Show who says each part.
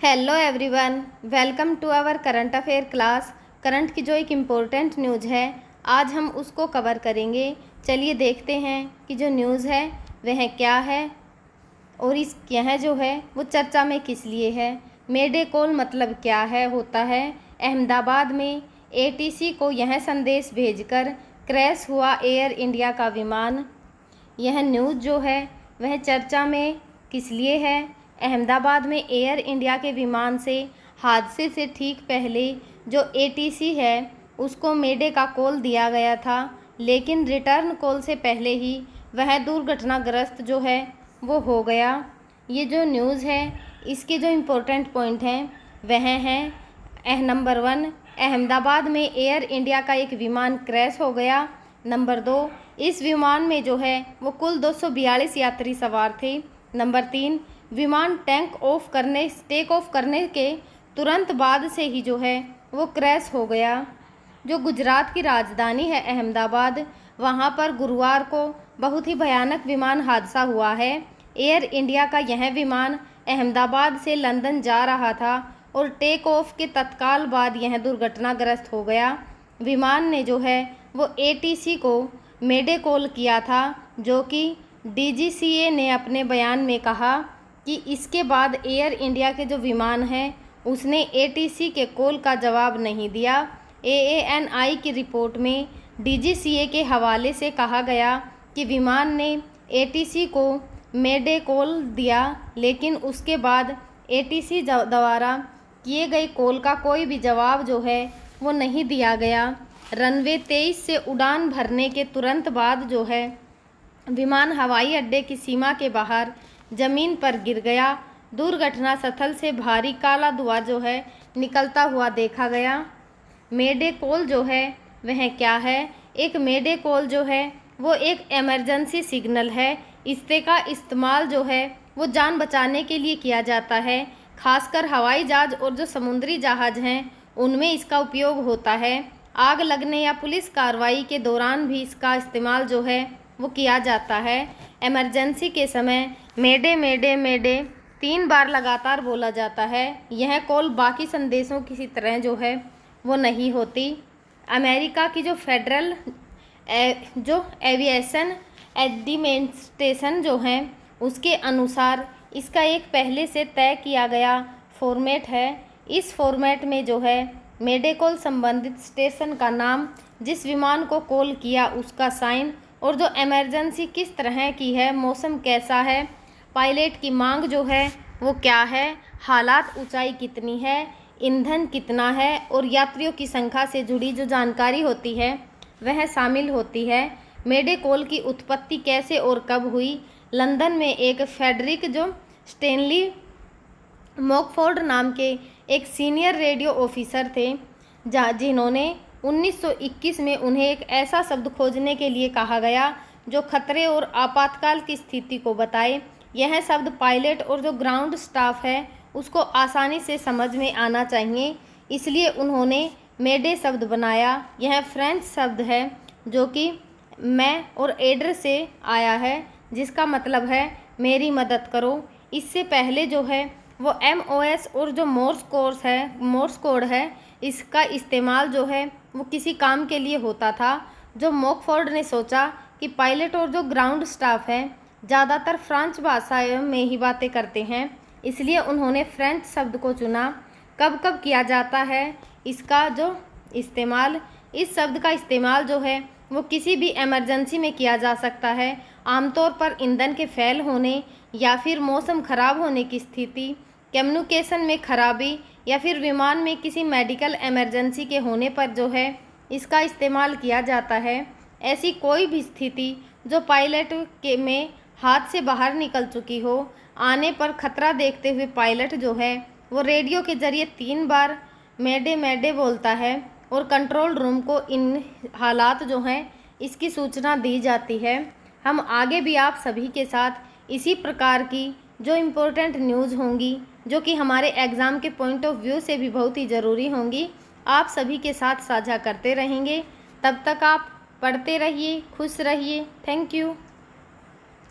Speaker 1: Hello everyone, welcome to our current affair class. Current की जो एक इम्पोर्टेंट न्यूज़ है आज हम उसको कवर करेंगे। चलिए देखते हैं कि जो न्यूज़ है वह क्या है और यह जो है वो चर्चा में किस लिए है। मे डे कॉल मतलब क्या है होता है। अहमदाबाद में एटीसी को यह संदेश भेजकर क्रैश हुआ एयर इंडिया का विमान। यह न्यूज़ जो है वह चर्चा में किस लिए है। अहमदाबाद में एयर इंडिया के विमान से हादसे से ठीक पहले जो एटीसी है उसको मेडे का कॉल दिया गया था, लेकिन रिटर्न कॉल से पहले ही वह दुर्घटनाग्रस्त जो है वो हो गया। ये जो न्यूज़ है इसके जो इम्पोर्टेंट पॉइंट हैं वह हैं नंबर 1, अहमदाबाद में एयर इंडिया का एक विमान क्रैश हो गया। नंबर 2, इस विमान में जो है वो कुल 242 यात्री सवार थे। नंबर 3, विमान टेक ऑफ करने के तुरंत बाद से ही जो है वो क्रैश हो गया। जो गुजरात की राजधानी है अहमदाबाद, वहाँ पर गुरुवार को बहुत ही भयानक विमान हादसा हुआ है। एयर इंडिया का यह विमान अहमदाबाद से लंदन जा रहा था और टेक ऑफ के तत्काल बाद यह दुर्घटनाग्रस्त हो गया। विमान ने जो है वो एटीसी को मेडे कॉल किया था, जो कि डीजीसीए ने अपने बयान में कहा कि इसके बाद एयर इंडिया के जो विमान हैं उसने एटीसी के कॉल का जवाब नहीं दिया। एएनआई की रिपोर्ट में डीजीसीए के हवाले से कहा गया कि विमान ने एटीसी को मेडे कॉल दिया, लेकिन उसके बाद एटीसी द्वारा किए गए कॉल का कोई भी जवाब जो है वो नहीं दिया गया। रनवे 23 से उड़ान भरने के तुरंत बाद जो है विमान हवाई अड्डे की सीमा के बाहर ज़मीन पर गिर गया। दुर्घटना स्थल से भारी काला धुआं जो है निकलता हुआ देखा गया। मेडे कॉल जो है वह क्या है। एक मेडे कॉल जो है वो एक इमरजेंसी सिग्नल है। इसका इस्तेमाल जो है वो जान बचाने के लिए किया जाता है। खासकर हवाई जहाज़ और जो समुद्री जहाज़ हैं उनमें इसका उपयोग होता है। आग लगने या पुलिस कार्रवाई के दौरान भी इसका इस्तेमाल जो है वो किया जाता है। इमरजेंसी के समय मेडे मेडे मेडे 3 बार लगातार बोला जाता है। यह कॉल बाकी संदेशों की तरह जो है वो नहीं होती। अमेरिका की जो फेडरल जो एविएशन एडमिनिस्ट्रेशन जो है उसके अनुसार इसका एक पहले से तय किया गया फॉर्मेट है। इस फॉर्मेट में जो है मेडे कॉल संबंधित स्टेशन का नाम, जिस विमान को कॉल किया उसका साइन और जो इमरजेंसी किस तरह की है, मौसम कैसा है, पायलट की मांग जो है वो क्या है, हालात ऊंचाई कितनी है, ईंधन कितना है और यात्रियों की संख्या से जुड़ी जो जानकारी होती है वह शामिल होती है। मेडे कॉल की उत्पत्ति कैसे और कब हुई। लंदन में एक फेडरिक जो स्टेनली मॉकफोर्ड नाम के एक सीनियर रेडियो ऑफिसर थे, जिन्होंने 1921 में उन्हें एक ऐसा शब्द खोजने के लिए कहा गया जो खतरे और आपातकाल की स्थिति को बताए। यह शब्द पायलट और जो ग्राउंड स्टाफ है उसको आसानी से समझ में आना चाहिए, इसलिए उन्होंने मेडे शब्द बनाया। यह फ्रेंच शब्द है जो कि मैं और एडर से आया है, जिसका मतलब है मेरी मदद करो। इससे पहले जो है वो MOS और जो मोर्स कोड है इसका इस्तेमाल जो है वो किसी काम के लिए होता था। जो मॉकफोर्ड ने सोचा कि पायलट और जो ग्राउंड स्टाफ है ज़्यादातर फ्रेंच भाषा में ही बातें करते हैं, इसलिए उन्होंने फ्रेंच शब्द को चुना। कब कब किया जाता है इसका जो इस्तेमाल। इस शब्द का इस्तेमाल जो है वो किसी भी इमरजेंसी में किया जा सकता है, आमतौर पर ईंधन के फेल होने या फिर मौसम खराब होने की स्थिति, कम्युनिकेशन में खराबी या फिर विमान में किसी मेडिकल इमरजेंसी के होने पर जो है इसका इस्तेमाल किया जाता है। ऐसी कोई भी स्थिति जो पायलट के में हाथ से बाहर निकल चुकी हो, आने पर खतरा देखते हुए पायलट जो है वो रेडियो के जरिए 3 बार मेडे मेडे बोलता है और कंट्रोल रूम को इन हालात जो हैं इसकी सूचना दी जाती है। हम आगे भी आप सभी के साथ इसी प्रकार की जो इम्पोर्टेंट न्यूज़ होंगी, जो कि हमारे एग्ज़ाम के पॉइंट ऑफ व्यू से भी बहुत ही ज़रूरी होंगी, आप सभी के साथ साझा करते रहेंगे। तब तक आप पढ़ते रहिए, खुश रहिए। Thank you.